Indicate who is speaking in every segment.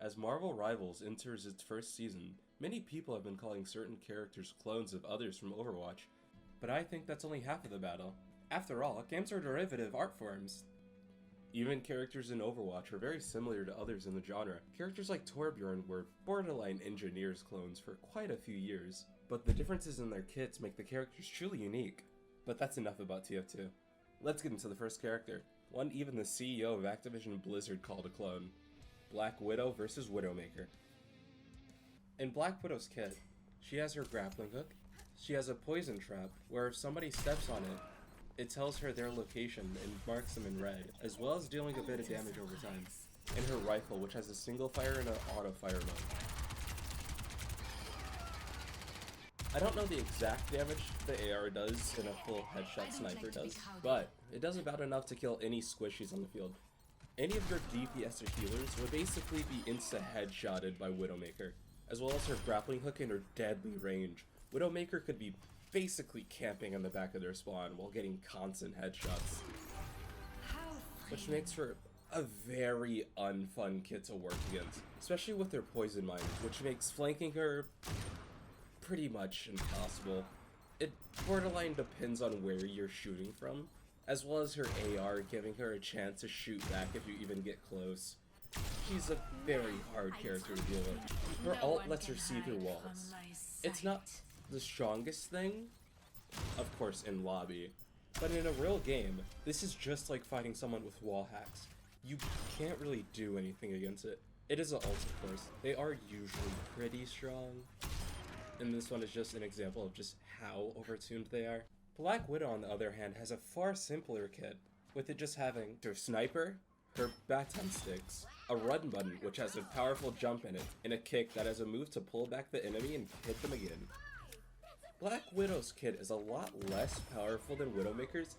Speaker 1: As Marvel Rivals enters its first season, many people have been calling certain characters clones of others from Overwatch, but I think that's only half of the battle. After all, games are derivative art forms. Even characters in Overwatch are very similar to others in the genre. Characters like Torbjorn were borderline engineers clones for quite a few years, but the differences in their kits make the characters truly unique. But that's enough about TF2. Let's get into the first character, one even the CEO of Activision Blizzard called a clone. Black Widow versus Widowmaker. In Black Widow's kit, she has her grappling hook, she has a poison trap where if somebody steps on it, it tells her their location and marks them in red, as well as dealing a bit of damage over time. And her rifle, which has a single fire and an auto fire mode. I don't know the exact damage the AR does and a full headshot sniper does, but it does about enough to kill any squishies on the field. Any of your DPS or healers would basically be insta-headshotted by Widowmaker, as well as her grappling hook and her deadly range. Widowmaker could be basically camping on the back of their spawn while getting constant headshots, which makes for a very unfun kit to work against, especially with her poison mine, which makes flanking her pretty much impossible. It borderline depends on where you're shooting from, as well as her AR giving her a chance to shoot back if you even get close. She's a very hard character to deal with. Her ult lets her see through walls. It's not the strongest thing, of course in lobby, but in a real game, this is just like fighting someone with wall hacks. You can't really do anything against it. It is an ult, of course. They are usually pretty strong, and this one is just an example of just how overtuned they are. Black Widow, on the other hand, has a far simpler kit, with it just having her sniper, her baton sticks, a run button which has a powerful jump in it, and a kick that has a move to pull back the enemy and hit them again. Black Widow's kit is a lot less powerful than Widowmaker's,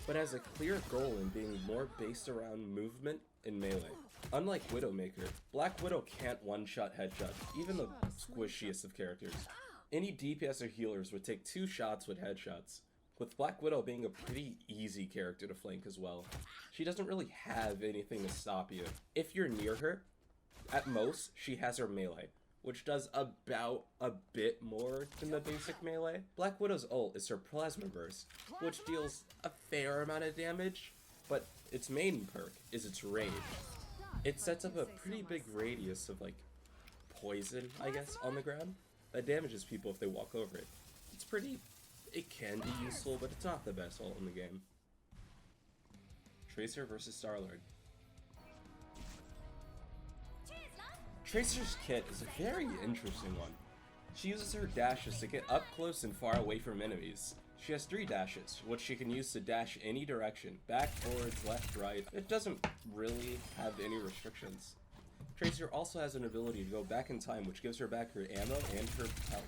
Speaker 1: but has a clear goal in being more based around movement and melee. Unlike Widowmaker, Black Widow can't one-shot headshot, even the squishiest of characters. Any DPS or healers would take 2 shots with headshots, with Black Widow being a pretty easy character to flank as well. She doesn't really have anything to stop you. If you're near her, at most, she has her melee, which does about a bit more than the basic melee. Black Widow's ult is her Plasma Burst, which deals a fair amount of damage, but its main perk is its range. It sets up a pretty big radius of, like, poison, I guess, on the ground, that damages people if they walk over it. It can be useful, but it's not the best ult in the game. Tracer versus Star-Lord. Tracer's kit is a very interesting one. She uses her dashes to get up close and far away from enemies. She has 3 dashes, which she can use to dash any direction, back, forwards, left, right. It doesn't really have any restrictions. Tracer also has an ability to go back in time, which gives her back her ammo and her health.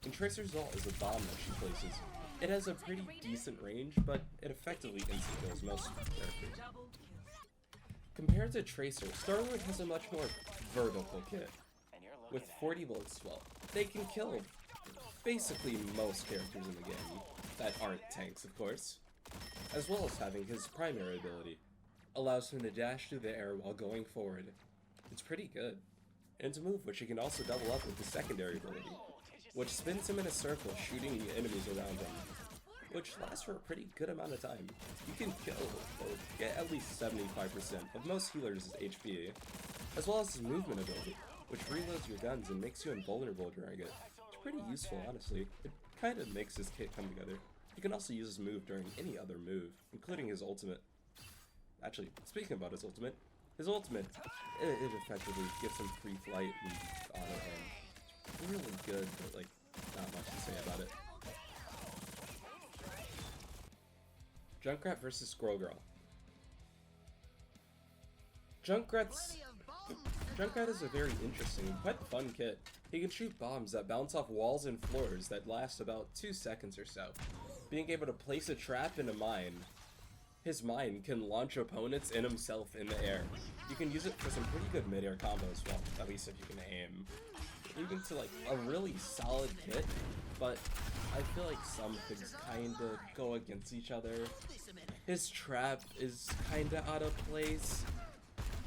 Speaker 1: And Tracer's ult is a bomb that she places. It has a pretty decent range, but it effectively insta-kills most characters. Compared to Tracer, Star-Lord has a much more vertical kit. With 40 bullets as well, they can kill basically most characters in the game, that aren't tanks of course, as well as having his primary ability. Allows him to dash through the air while going forward. It's pretty good. And it's a move which he can also double up with the secondary ability, which spins him in a circle shooting the enemies around him, which lasts for a pretty good amount of time. You can kill or get at least 75% of most healers' HP, as well as his movement ability, which reloads your guns and makes you invulnerable during it. It's pretty useful, honestly. It kind of makes his kit come together. You can also use his move during any other move, including his ultimate. Actually, speaking about his ultimate, it effectively gives him free flight and auto aim. It's really good, but like, not much to say about it. Junkrat versus Squirrel Girl. Junkrat is a very interesting and quite fun kit. He can shoot bombs that bounce off walls and floors that last about 2 seconds or so. Being able to place a trap in a mine, his mine can launch opponents and himself in the air. You can use it for some pretty good mid-air combos, well, at least if you can aim. Leading to like a really solid kit, but I feel like some things kinda go against each other. His trap is kinda out of place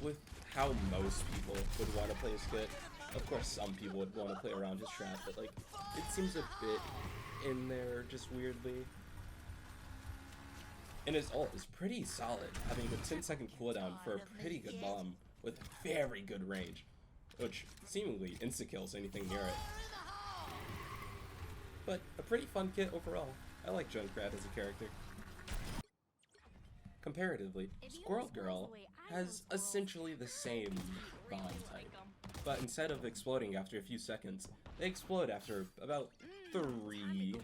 Speaker 1: with how most people would want to play as Kit. Of course, some people would want to play around his trap, but like, it seems a bit in there just weirdly. And his ult is pretty solid, having a 10-second cooldown for a pretty good bomb with very good range, which seemingly insta-kills anything near it. But a pretty fun Kit overall. I like Junkrat as a character. Comparatively, Squirrel Girl has essentially the same bomb type, but instead of exploding after a few seconds, they explode after about 3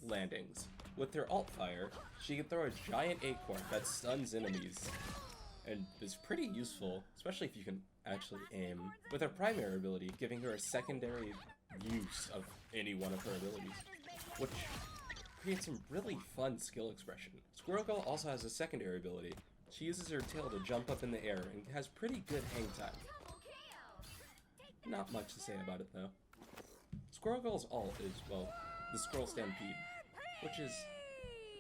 Speaker 1: landings. With her alt fire, she can throw a giant acorn that stuns enemies, and is pretty useful, especially if you can actually aim, with her primary ability giving her a secondary use of any one of her abilities, which creates some really fun skill expression. Squirrel Girl also has a secondary ability. She uses her tail to jump up in the air and has pretty good hang time. Not much to say about it though. Squirrel Girl's ult is, well, the Squirrel Stampede, which is,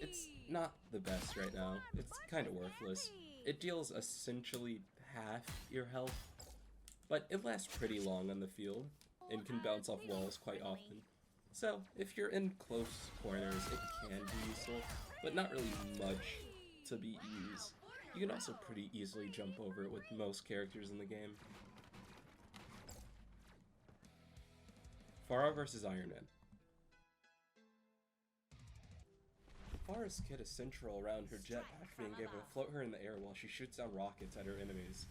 Speaker 1: it's not the best right now. It's kind of worthless. It deals essentially half your health, but it lasts pretty long on the field and can bounce off walls quite often. So, if you're in close corners, it can be useful, but not really much to be used. You can also pretty easily jump over it with most characters in the game. Pharah vs Iron Man. Pharah's Kit is central around her jetpack being able to float her in the air while she shoots down rockets at her enemies.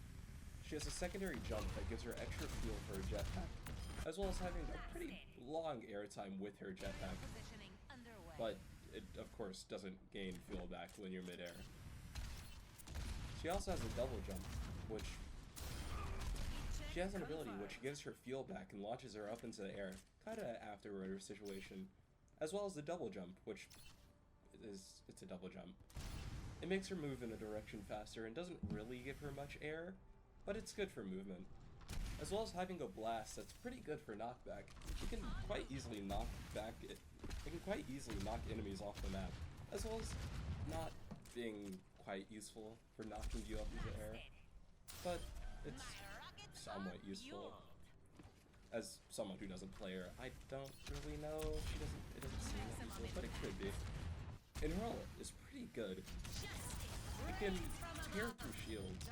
Speaker 1: She has a secondary jump that gives her extra fuel for her jetpack, as well as having a pretty long airtime with her jetpack, but it of course doesn't gain fuel back when you're midair. She also has a double jump, which she has an ability which gives her fuel back and launches her up into the air, kinda after her situation, as well as the double jump, which it's a double jump. It makes her move in a direction faster and doesn't really give her much air, but it's good for movement. As well as having a blast that's pretty good for knockback. It can quite easily knock enemies off the map, as well as not being quite useful for knocking you up into the air, but it's somewhat useful. As someone who doesn't play her, I don't really know. It doesn't seem that useful, but it could be. And her ult is pretty good. It can tear through shields,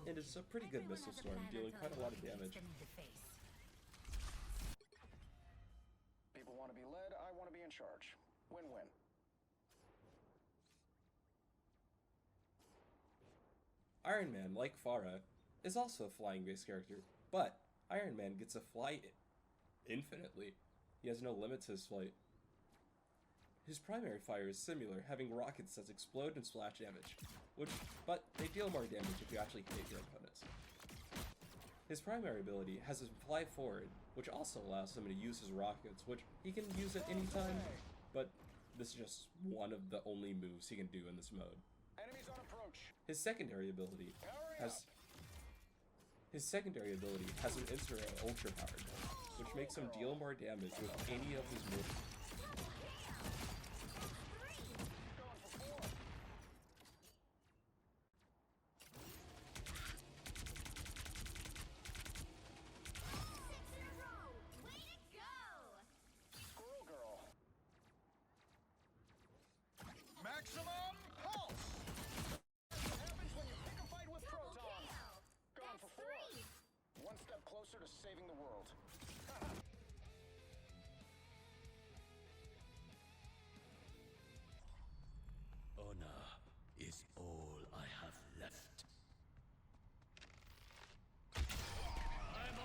Speaker 1: and it's a pretty good missile storm, dealing quite a lot of damage.
Speaker 2: People want to be led, I want to be in charge. Win-win.
Speaker 1: Iron Man, like Pharah, is also a flying-based character, but Iron Man gets to fly infinitely. He has no limit to his flight. His primary fire is similar, having rockets that explode and splash damage, but they deal more damage if you actually hit your opponents. His primary ability has him fly forward, which also allows him to use his rockets, which he can use at any time, but this is just one of the only moves he can do in this mode.
Speaker 2: Enemies on approach.
Speaker 1: His secondary ability has him enter ultra powered, which makes him deal more damage with any of his moves.
Speaker 2: Maximum pulse! What happens when you pick a fight with Proton? Going for 4. One step closer to saving the world.
Speaker 3: Honor is all I have left.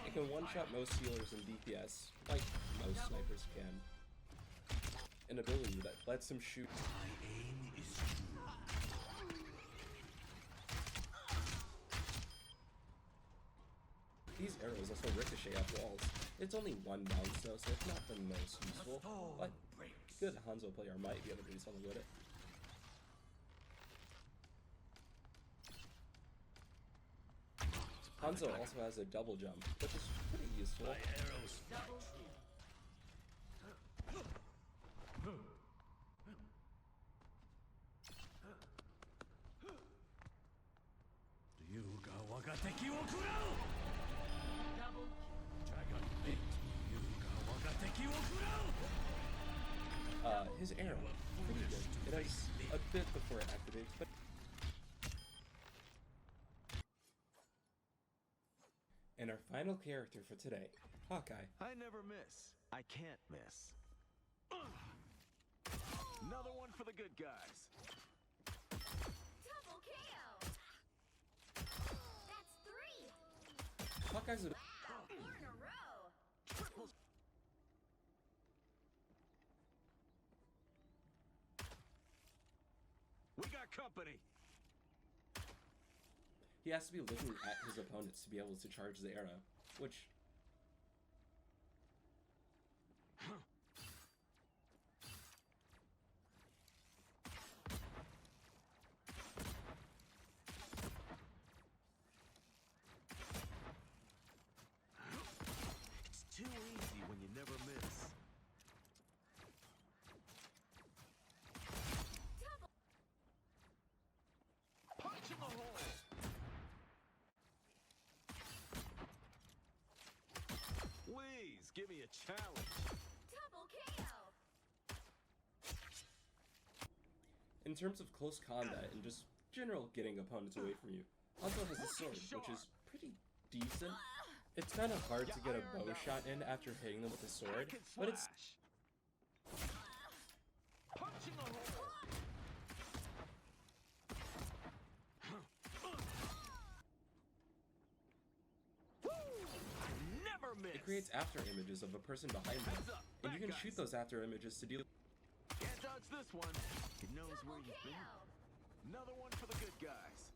Speaker 1: It can one-shot most healers in DPS, like most snipers can. An ability that lets him shoot.
Speaker 3: My aim is true.
Speaker 1: These arrows also ricochet off walls. It's only one bounce though, so it's not the most useful, but a good Hanzo player might be able to do something with it. Hanzo also has a double jump, which is pretty useful.
Speaker 3: My arrows Ryuga wa 我が敵を食らう Dragon Bait 優が我が敵を食らう
Speaker 1: His arrow, pretty good. It has a bit before it activates, but... And our final character for today, Hawkeye.
Speaker 4: I never miss. I can't miss. Another one for the good guys.
Speaker 5: Double KO. That's 3.
Speaker 1: Hawkeye's a...
Speaker 5: Wow, 4 in a row.
Speaker 4: Triple. We got company.
Speaker 1: He has to be looking at his opponents to be able to charge the arrow, which...
Speaker 4: It's too easy when you never miss. Punch in the hole. Please give me a challenge.
Speaker 5: Double KO.
Speaker 1: In terms of close combat and just general getting opponents away from you, Hanzo has a sword, which is pretty decent. It's kind of hard to get a bow shot in after hitting them with a sword, but it's...
Speaker 4: Punch in the hole. I never miss.
Speaker 1: It creates after images of a person behind them, and you can shoot those after images to deal...
Speaker 4: Can't dodge this one. It knows where
Speaker 5: Double
Speaker 4: you've been.
Speaker 5: KO.
Speaker 4: Another one for the good guys.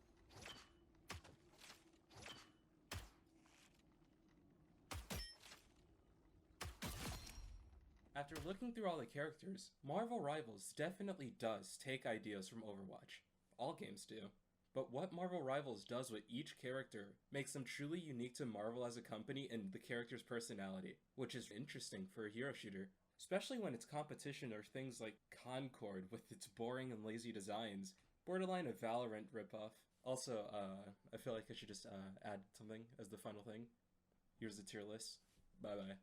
Speaker 1: After looking through all the characters, Marvel Rivals definitely does take ideas from Overwatch. All games do. But what Marvel Rivals does with each character makes them truly unique to Marvel as a company and the character's personality, which is interesting for a hero shooter. Especially when its competition are things like Concord with its boring and lazy designs, borderline a Valorant ripoff. Also, I feel like I should just add something as the final thing. Here's the tier list. Bye bye.